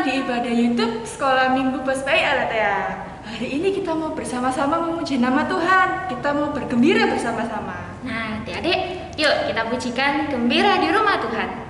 datang di ibadah YouTube Sekolah Minggu Pospai Alatea. Hari ini kita mau bersama-sama memuji nama Tuhan. Kita mau bergembira bersama-sama. Nah, adik-adik, yuk kita pujikan gembira di rumah Tuhan.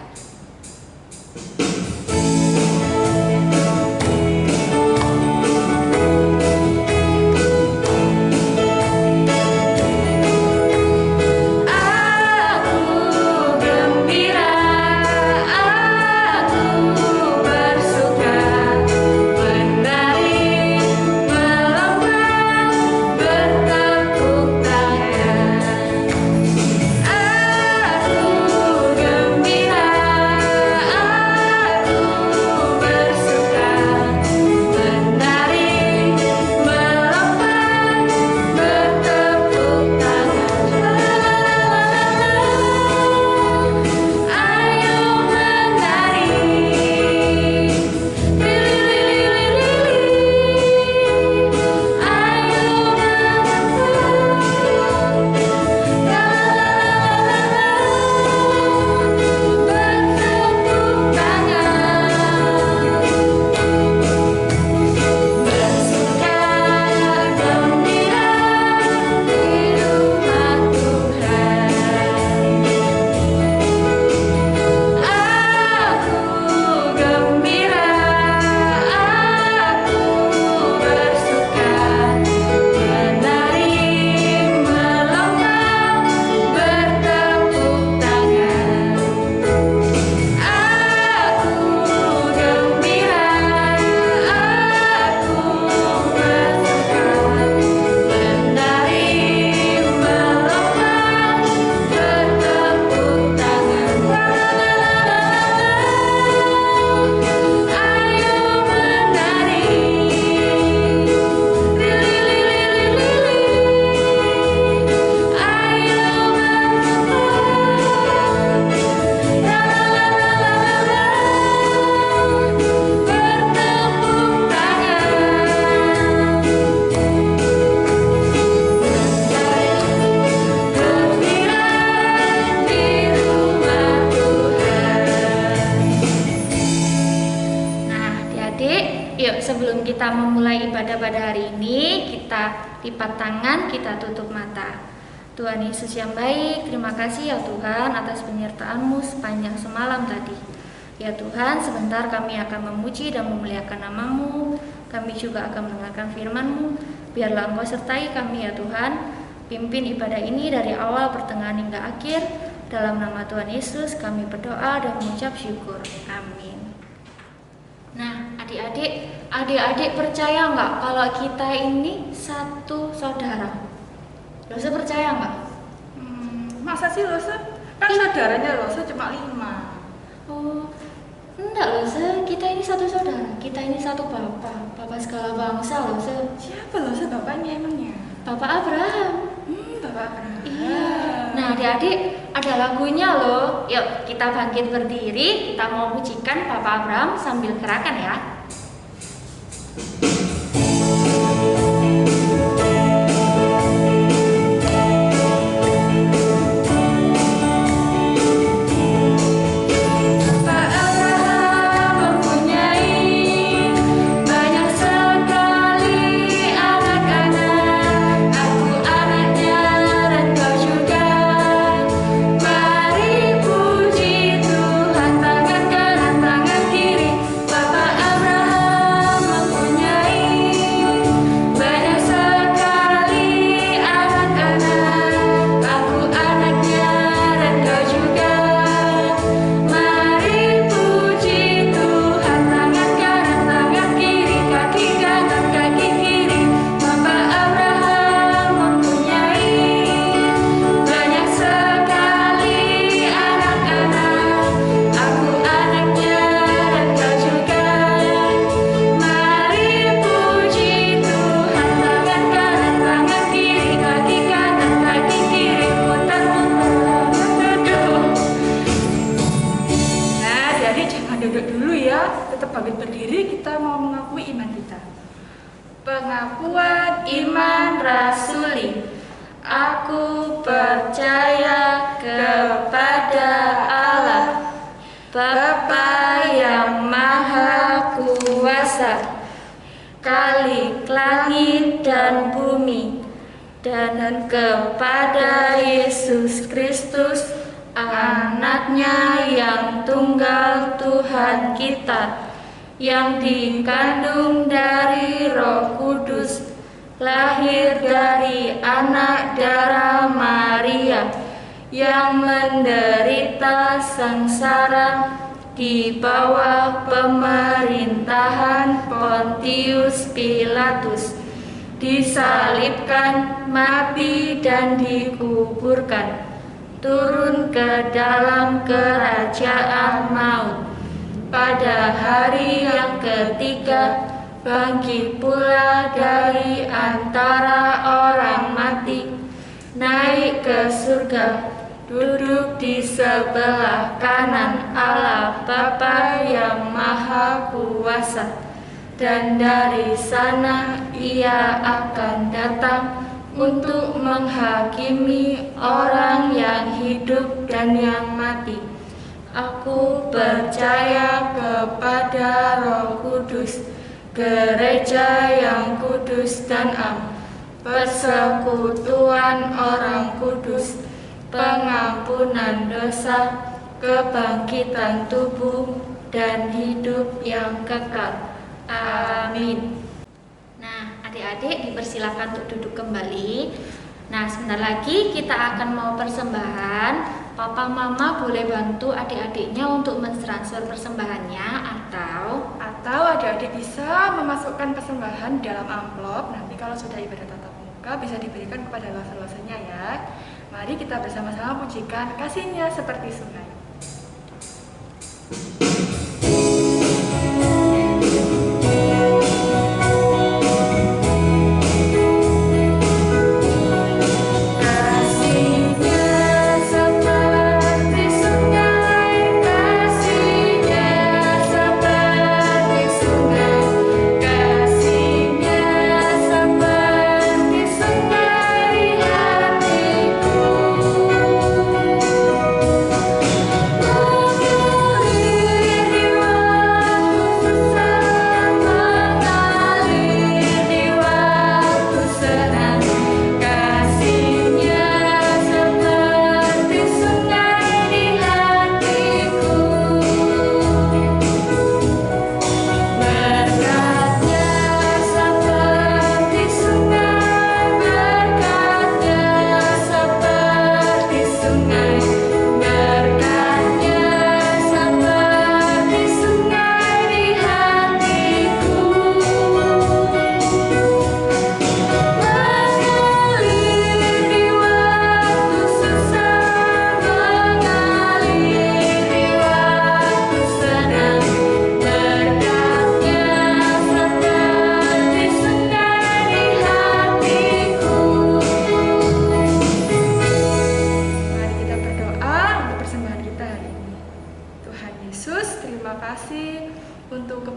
Sebelum kita memulai ibadah pada hari ini, kita lipat tangan, kita tutup mata. Tuhan Yesus yang baik, terima kasih ya Tuhan atas penyertaan-Mu sepanjang semalam tadi. Ya Tuhan, sebentar kami akan memuji dan memuliakan nama-Mu. Kami juga akan mendengarkan firman-Mu. Biarlah Engkau sertai kami ya Tuhan. Pimpin ibadah ini dari awal, pertengahan hingga akhir. Dalam nama Tuhan Yesus kami berdoa dan mengucap syukur. Amin. Nah, adik-adik percaya nggak kalau kita ini satu saudara? Lose percaya nggak? Masa sih Lose? Kan saudaranya Lose cuma 5. Oh, enggak Lose, kita ini satu saudara. Kita ini satu bapak segala bangsa Lose. Siapa Lose bapaknya emangnya? Bapak Abraham. Bapak Abraham. Iya. Nah, adik-adik ada lagunya loh. Yuk kita bangkit berdiri, kita mau pujikan Bapak Abraham sambil gerakan ya. Pengakuan iman rasuli. Aku percaya kepada Allah, Bapa yang Maha Kuasa. kuasa, Khalik langit dan bumi, dan kepada Yesus Kristus, anaknya yang tunggal Tuhan kita, yang dikandung dari Roh Kudus, lahir dari anak darah Maria, yang menderita sengsara di bawah pemerintahan Pontius Pilatus, disalibkan, mati dan dikuburkan, turun ke dalam kerajaan maut. Pada hari yang ketiga, bangkit pula dari antara orang mati, naik ke surga, duduk di sebelah kanan Allah Bapa yang Maha Kuasa, dan dari sana Ia akan datang untuk menghakimi orang yang hidup dan yang mati. Aku percaya kepada Roh Kudus, gereja yang kudus dan am, persekutuan orang kudus, pengampunan dosa, kebangkitan tubuh, dan hidup yang kekal. Amin. Nah, adik-adik dipersilakan untuk duduk kembali. Nah, sebentar lagi kita akan mau persembahan. Papa Mama boleh bantu adik-adiknya untuk mentransfer persembahannya, atau adik-adik bisa memasukkan persembahan dalam amplop. Nanti kalau sudah ibadah tatap muka bisa diberikan kepada loser-losernya ya. Mari kita bersama-sama pujikan kasihnya seperti sungai.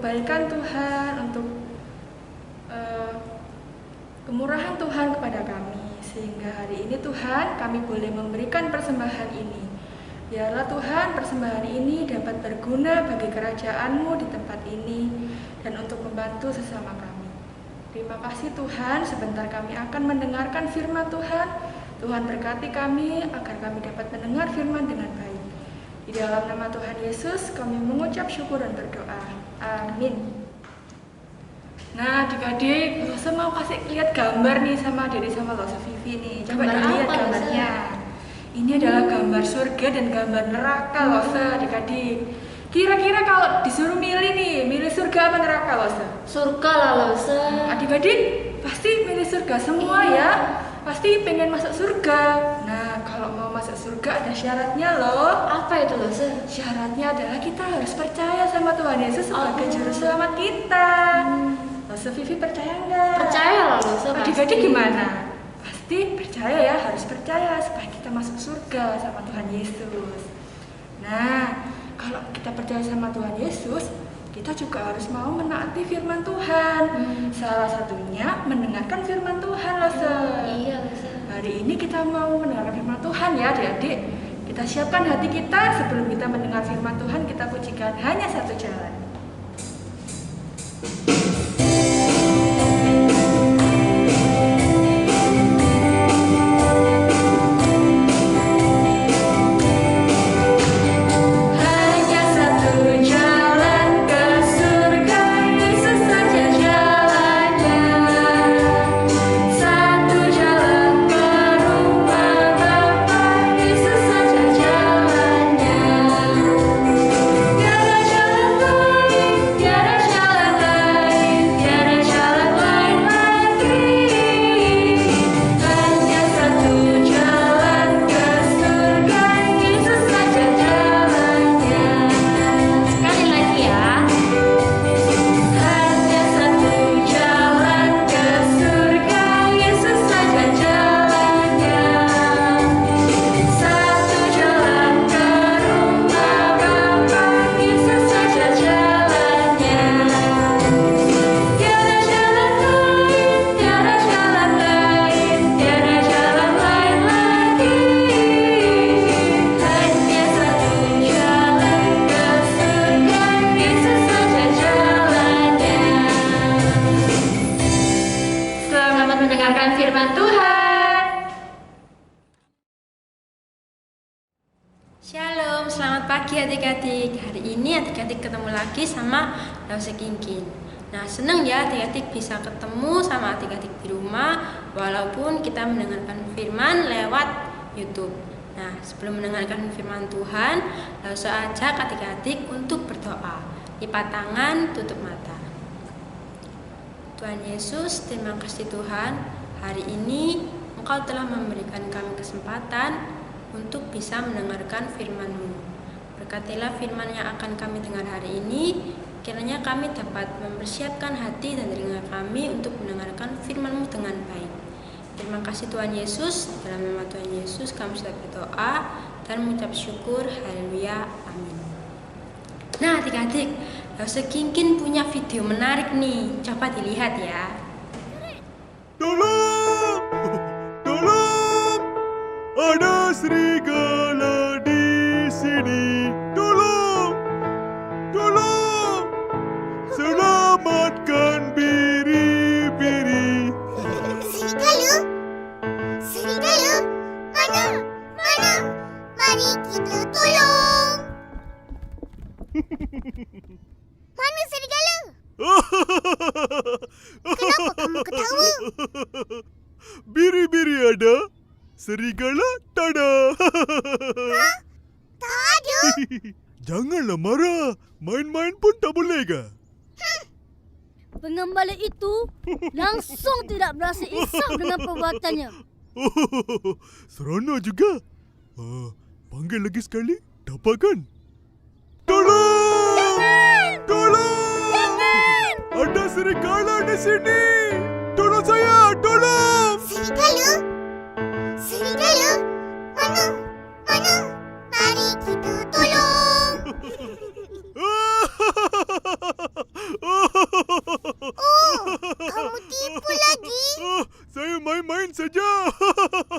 kebaikan Tuhan, untuk kemurahan Tuhan kepada kami, sehingga hari ini Tuhan kami boleh memberikan persembahan ini. Biarlah Tuhan persembahan ini dapat berguna bagi kerajaan-Mu di tempat ini dan untuk membantu sesama kami. Terima kasih Tuhan, sebentar kami akan mendengarkan firman Tuhan. Tuhan berkati kami agar kami dapat mendengar firman dengan baik. Di dalam nama Tuhan Yesus kami mengucap syukur dan berdoa. Amin. Nah, adik-adik, Losa mau kasih lihat gambar nih sama Dede sama Losa Vivi nih. Coba dilihat gambarnya. Ini adalah gambar surga dan gambar neraka, Losa, adik-adik. Kira-kira kalau disuruh milih nih, milih surga apa neraka, Losa? Surga lah, Losa. Adik-adik pasti milih surga semua ya. Pasti pengen masuk surga. Nah, kalau mau masuk surga ada syaratnya loh. Apa itu, Losa? Syaratnya adalah kita harus percaya sama Tuhan Yesus sebagai juru selamat kita. Losa Vivi percaya nggak? Percaya lah, Losa. Adik-adik gimana? Pasti percaya ya, harus percaya supaya kita masuk surga sama Tuhan Yesus. Nah, kalau kita percaya sama Tuhan Yesus, kita juga harus mau menaati firman Tuhan. Salah satunya mendengarkan firman Tuhan, Losa. Iya, Losa. Hari ini kita mau mendengarkan firman Tuhan ya, adik-adik. Kita siapkan hati kita sebelum kita mendengar firman Tuhan, kita pujikan hanya satu jalan. mendengarkan firman Tuhan. Shalom, selamat pagi adik-adik. Hari ini adik-adik ketemu lagi sama Lause Kingkin. Nah, seneng ya adik-adik bisa ketemu sama adik-adik di rumah walaupun kita mendengarkan firman lewat YouTube. Nah, sebelum mendengarkan firman Tuhan, Lause ajak adik-adik untuk berdoa. Lipat tangan, tutup mata. Tuhan Yesus, terima kasih Tuhan. Hari ini Engkau telah memberikan kami kesempatan untuk bisa mendengarkan firman-Mu. Berkatilah firman yang akan kami dengar hari ini, kiranya kami dapat mempersiapkan hati dan telinga kami untuk mendengarkan firman-Mu dengan baik. Terima kasih Tuhan Yesus, dalam nama Tuhan Yesus kami sudah berdoa dan mengucap syukur. Haleluya, amin. Nah adik-adik, Lause Kingkin punya video menarik nih, coba dilihat ya. Tolong! Tolong! Ada serigala di sini. Tolong! Tolong! Selamatkan biri-biri. Serigala? Serigala? Mana? Mana? Mari kita tolong. Mana serigala? Kenapa kamu ketawa? Biri-biri ada, serigala tak ada. Hah? Tak ada? Janganlah marah, main-main pun tak boleh ke? Pengembala itu langsung tidak berasa isap dengan perbuatannya. Seronok juga. Panggil lagi sekali, dapat kan? Tolong! Jangan! Tolong! Jangan! Ada serigala di sini. Tolong saya, tolong! Serigala? Serigala? Mana? Mana? Mari kita tolong. Oh, kamu tipu lagi? Saya main-main saja.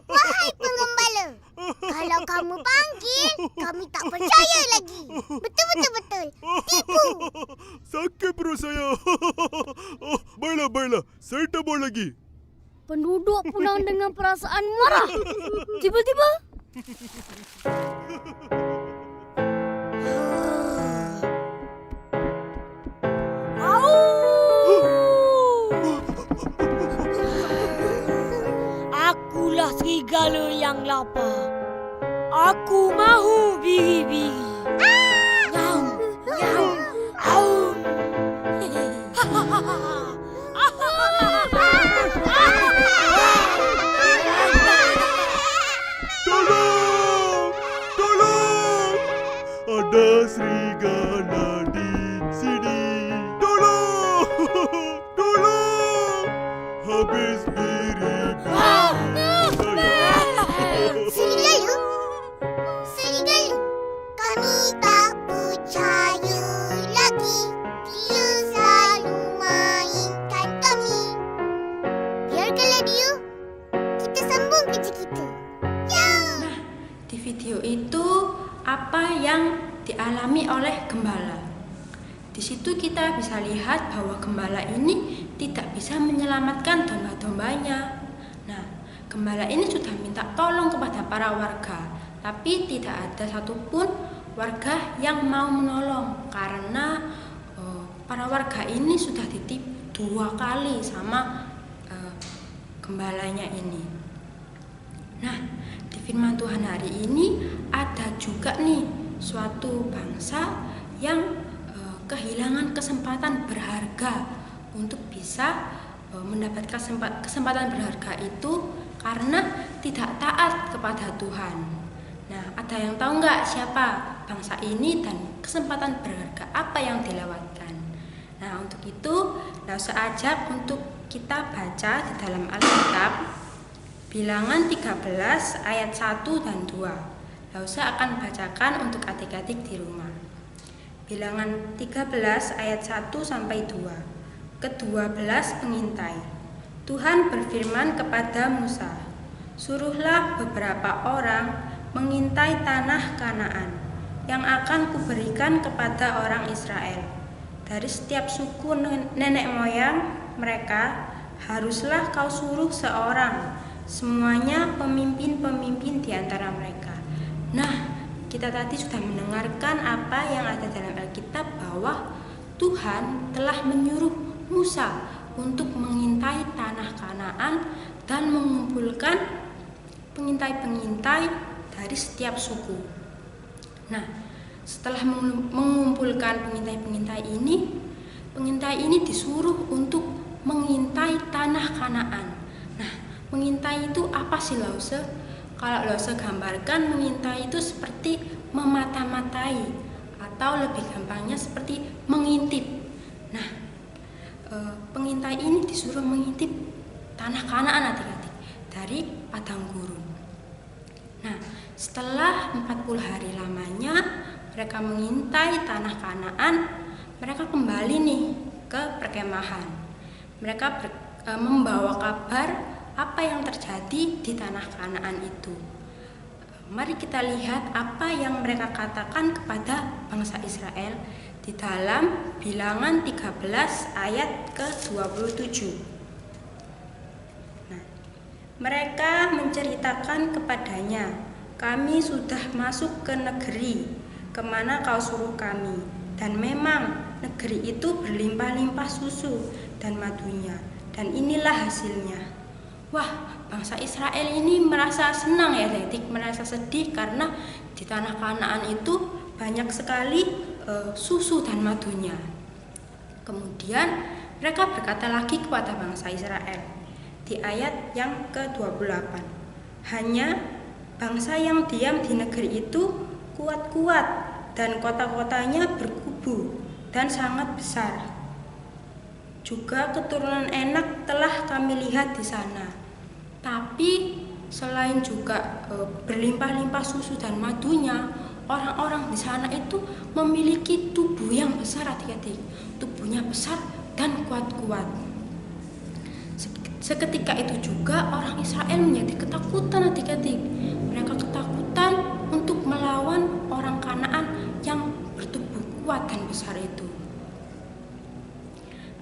Wahai pengembala, kalau kamu panggil, kami tak percaya lagi. Betul. Tipu. Sakit perut saya. Baiklah. Saya tak mau lagi. Penduduk pulang dengan perasaan marah. Tiba-tiba akulah serigala yang lapar. Aku mahu biri-biri. Nyau, nyau, au. Tolong! Ada serigala di sini. Tolong! Habis biri-biri. Serigala? Serigala? Kami tak percaya lagi. Dia selalu mainkan kami. Biarkanlah dia. Kita sambung kerja kita. Ya! Nah, di video itu apa yang dialami oleh gembala? Di situ kita bisa lihat bahwa gembala ini tidak bisa menyelamatkan domba-dombanya. Nah, gembala ini sudah minta tolong kepada para warga, tapi tidak ada satupun warga yang mau menolong karena para warga ini sudah ditipu 2 kali sama gembalanya ini. Nah, di firman Tuhan hari ini ada juga nih suatu bangsa yang kehilangan kesempatan berharga untuk bisa mendapatkan kesempatan berharga itu karena tidak taat kepada Tuhan. Nah, ada yang tahu nggak siapa bangsa ini dan kesempatan berharga apa yang dilewatkan? Nah, untuk itu langsung aja untuk kita baca di dalam Alkitab Bilangan 13 ayat 1 dan 2. Lausa akan bacakan untuk adik-adik di rumah. Bilangan 13 ayat 1 sampai 2. Ke-12 pengintai. Tuhan berfirman kepada Musa, "Suruhlah beberapa orang mengintai tanah Kanaan yang akan kuberikan kepada orang Israel. Dari setiap suku nenek moyang mereka haruslah kau suruh seorang, semuanya pemimpin-pemimpin di antara mereka." Nah, kita tadi sudah mendengarkan apa yang ada dalam Alkitab bahwa Tuhan telah menyuruh Musa untuk mengintai tanah Kanaan dan mengumpulkan pengintai-pengintai dari setiap suku. Nah, setelah mengumpulkan pengintai ini disuruh untuk mengintai tanah Kanaan. Nah, mengintai itu apa sih Lause? Kalau Lause gambarkan, mengintai itu seperti memata-matai atau lebih gampangnya seperti mengintip. Nah, pengintai ini disuruh mengintip tanah Kanaan adik-adik dari padang gurun. Nah, setelah 40 hari lamanya mereka mengintai tanah Kanaan, mereka kembali nih ke perkemahan. Mereka membawa kabar apa yang terjadi di tanah Kanaan itu. Mari kita lihat apa yang mereka katakan kepada bangsa Israel di dalam Bilangan 13 ayat ke-27. Nah, mereka menceritakan kepadanya, "Kami sudah masuk ke negeri kemana kau suruh kami, dan memang negeri itu berlimpah-limpah susu dan madunya, dan inilah hasilnya." Wah, bangsa Israel ini merasa senang ya adik, merasa sedih karena di tanah Kanaan itu banyak sekali susu dan madunya. Kemudian mereka berkata lagi kepada bangsa Israel di ayat yang ke-28, "Hanya bangsa yang diam di negeri itu kuat-kuat dan kota-kotanya berkubu dan sangat besar. Juga keturunan enak telah kami lihat di sana. Tapi selain juga berlimpah-limpah susu dan madunya, orang-orang di sana itu memiliki tubuh yang besar adik-adik. Tubuhnya besar dan kuat-kuat. Seketika itu juga orang Israel menjadi ketakutan adik-adik. Mereka ketakutan untuk melawan orang Kanaan yang bertubuh kuat dan besar itu.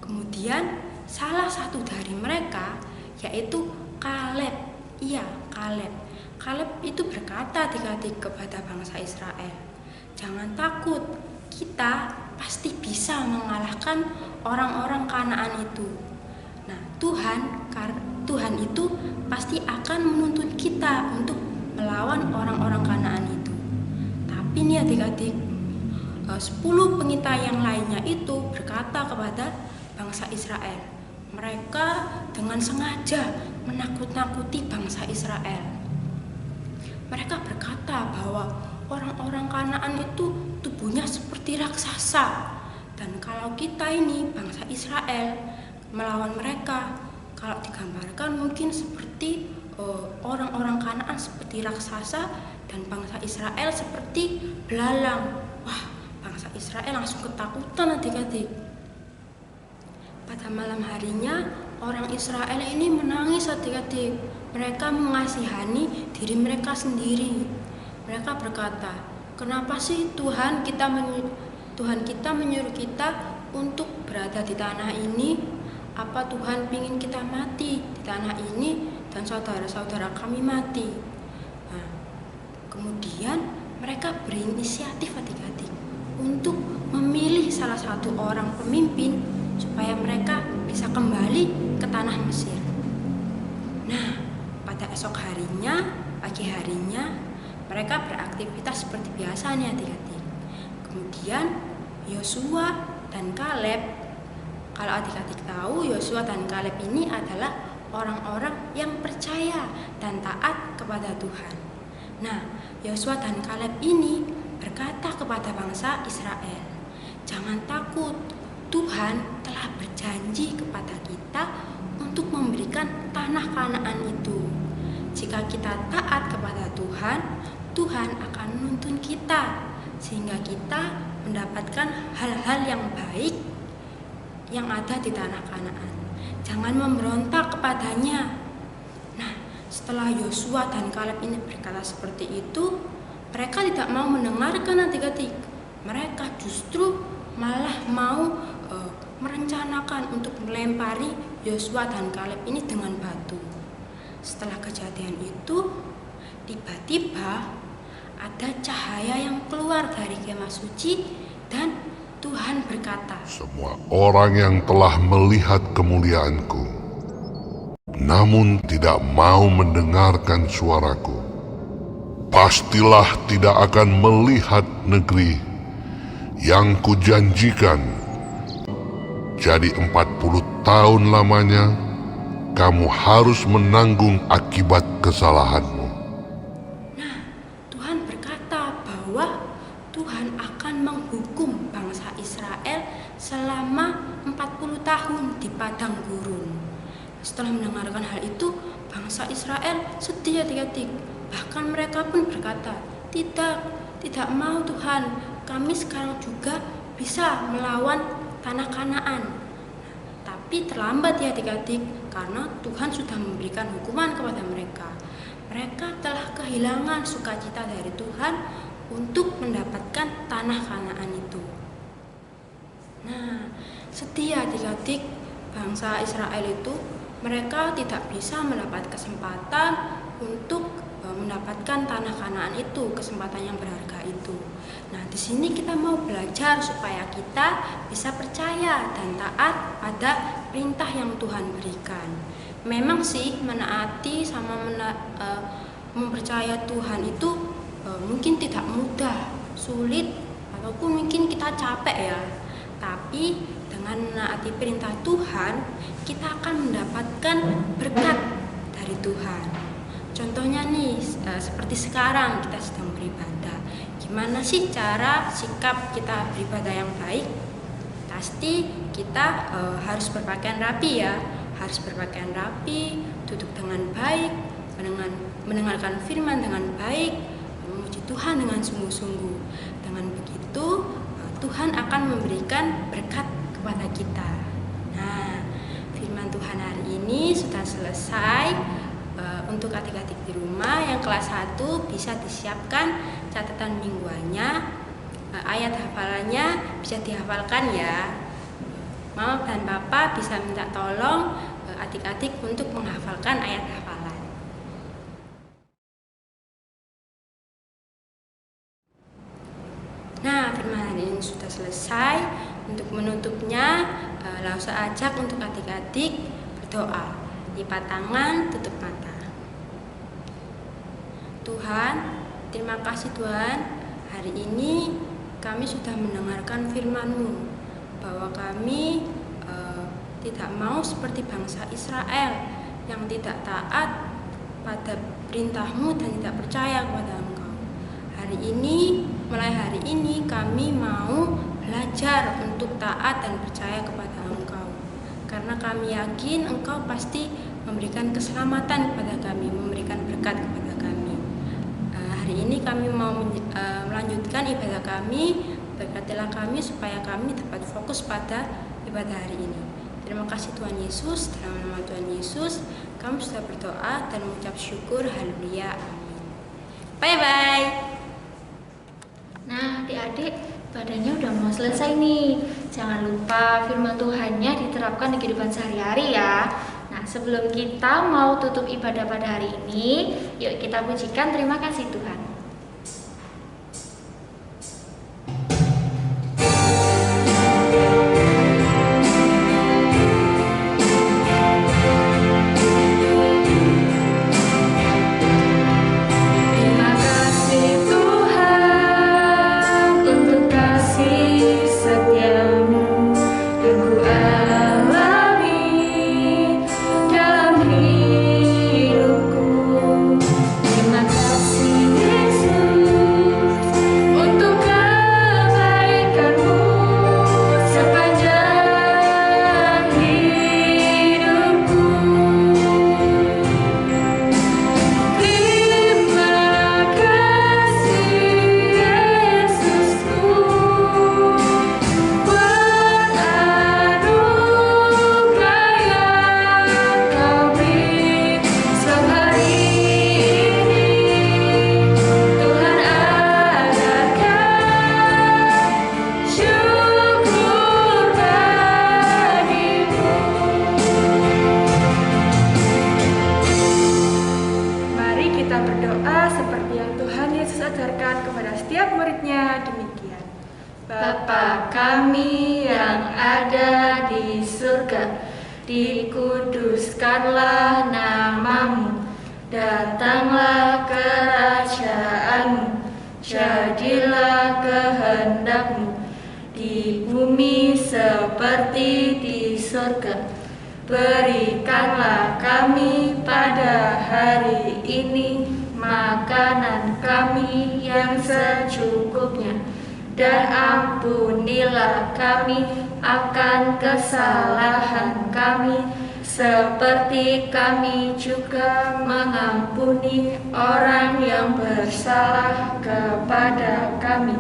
Kemudian salah satu dari mereka yaitu Kaleb. Iya, Kaleb. Kaleb itu berkata adik-adik kepada bangsa Israel, "Jangan takut, kita pasti bisa mengalahkan orang-orang Kanaan itu. Nah, Tuhan itu pasti akan menuntun kita untuk melawan orang-orang Kanaan itu." Tapi nih adik-adik, 10 pengintai yang lainnya itu berkata kepada bangsa Israel. Mereka dengan sengaja menakut-nakuti bangsa Israel. Mereka berkata bahwa orang-orang Kanaan itu tubuhnya seperti raksasa. Dan kalau kita ini bangsa Israel melawan mereka, kalau digambarkan mungkin seperti orang-orang Kanaan seperti raksasa dan bangsa Israel seperti belalang. Wah, bangsa Israel langsung ketakutan adik-adik. Pada malam harinya, orang Israel ini menangis adik-adik. Mereka mengasihani diri mereka sendiri. Mereka berkata, "Kenapa sih Tuhan Tuhan kita menyuruh kita untuk berada di tanah ini? Apa Tuhan ingin kita mati di tanah ini dan saudara-saudara kami mati? Nah, kemudian mereka berinisiatif adik-adik untuk memilih salah satu orang pemimpin supaya mereka bisa kembali ke tanah Mesir. Nah, pada esok harinya, pagi harinya, mereka beraktivitas seperti biasa nih adik-adik. Kemudian Yosua dan Kaleb, kalau adik-adik tahu, Yosua dan Kaleb ini adalah orang-orang yang percaya dan taat kepada Tuhan. Nah, Yosua dan Kaleb ini berkata kepada bangsa Israel, "Jangan takut, Tuhan telah berjanji kepada kita untuk memberikan tanah Kanaan itu. Jika kita taat kepada Tuhan, Tuhan akan menuntun kita sehingga kita mendapatkan hal-hal yang baik yang ada di tanah Kanaan. Jangan memberontak kepadanya." Nah, setelah Yosua dan Kaleb ini berkata seperti itu, mereka tidak mau mendengarkan adik-adik. Mereka justru malah mau merencanakan untuk melempari Yosua dan Kaleb ini dengan batu. Setelah kejadian itu, tiba-tiba ada cahaya yang keluar dari kemah suci dan Tuhan berkata, Semua orang yang telah melihat kemuliaanku, namun tidak mau mendengarkan suaraku, pastilah tidak akan melihat negeri yang kujanjikan. Jadi 40 tahun lamanya, kamu harus menanggung akibat kesalahanmu. Nah, Tuhan berkata bahwa Tuhan akan menghukum bangsa Israel selama 40 tahun di padang gurun. Setelah mendengarkan hal itu, bangsa Israel sedih adik-adik. Bahkan mereka pun berkata, tidak mau Tuhan, kami sekarang juga bisa melawan tanah Kanaan. Tapi terlambat ya adik-adik, karena Tuhan sudah memberikan hukuman kepada mereka. Mereka telah kehilangan sukacita dari Tuhan untuk mendapatkan tanah Kanaan itu. Nah, sedih adik-adik, bangsa Israel itu mereka tidak bisa mendapat kesempatan untuk mendapatkan tanah Kanaan itu, kesempatan yang berharga itu. Nah, di sini kita mau belajar supaya kita bisa percaya dan taat pada perintah yang Tuhan berikan. Memang sih menaati sama mempercaya Tuhan itu mungkin tidak mudah, sulit, ataupun mungkin kita capek ya. Tapi dengan menaati perintah Tuhan, kita akan mendapatkan berkat dari Tuhan. Contohnya nih, seperti sekarang kita sedang beribadah. Gimana sih cara sikap kita beribadah yang baik? Pasti kita harus berpakaian rapi ya. Harus berpakaian rapi, duduk dengan baik, mendengarkan firman dengan baik, memuji Tuhan dengan sungguh-sungguh. Dengan begitu, Tuhan akan memberikan berkat kepada kita. Nah, firman Tuhan hari ini sudah selesai. Untuk adik-adik di rumah yang kelas 1 bisa disiapkan catatan mingguannya, ayat hafalannya bisa dihafalkan ya. Mama dan Papa bisa minta tolong adik-adik untuk menghafalkan ayat hafalan. Nah, firman hari ini sudah selesai. Untuk menutupnya, langsung ajak untuk adik-adik berdoa. Lipat tangan, tutup mata. Tuhan, terima kasih Tuhan. Hari ini kami sudah mendengarkan firman-Mu bahwa kami tidak mau seperti bangsa Israel yang tidak taat pada perintah-Mu dan tidak percaya kepada Engkau. Mulai hari ini kami mau belajar untuk taat dan percaya kepada Engkau. Karena kami yakin Engkau pasti memberikan keselamatan kepada kami, memberikan berkat kepada kami. Hari ini kami mau melanjutkan ibadah kami. Berkatilah kami supaya kami dapat fokus pada ibadah hari ini. Terima kasih Tuhan Yesus. Dalam nama Tuhan Yesus, kami sudah berdoa dan mengucap syukur. Haleluya. Amin. Bye-bye. Nah, adik-adik, Ibadahnya udah mau selesai nih. Jangan lupa firman Tuhannya diterapkan di kehidupan sehari-hari ya. Nah, sebelum kita mau tutup ibadah pada hari ini, yuk kita pujikan terima kasih Tuhan. Bapa kami yang ada di surga, dikuduskanlah namamu, datanglah kerajaanmu, jadilah kehendakmu di bumi seperti di surga. Berikanlah kami pada hari ini makanan kami yang secukupnya, dan ampunilah kami akan kesalahan kami, seperti kami juga mengampuni orang yang bersalah kepada kami.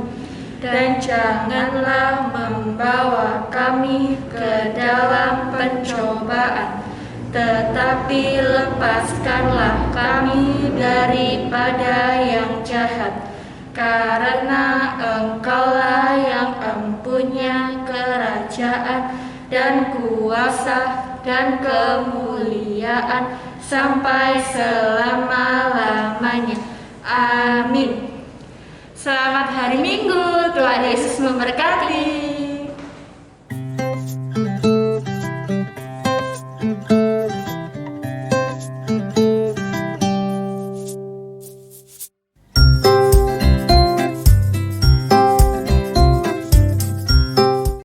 Dan janganlah membawa kami ke dalam pencobaan, tetapi lepaskanlah kami daripada yang jahat. Karena Engkaulah yang empunya kerajaan dan kuasa dan kemuliaan sampai selama-lamanya. Amin. Selamat hari Minggu, Tuhan Yesus memberkati.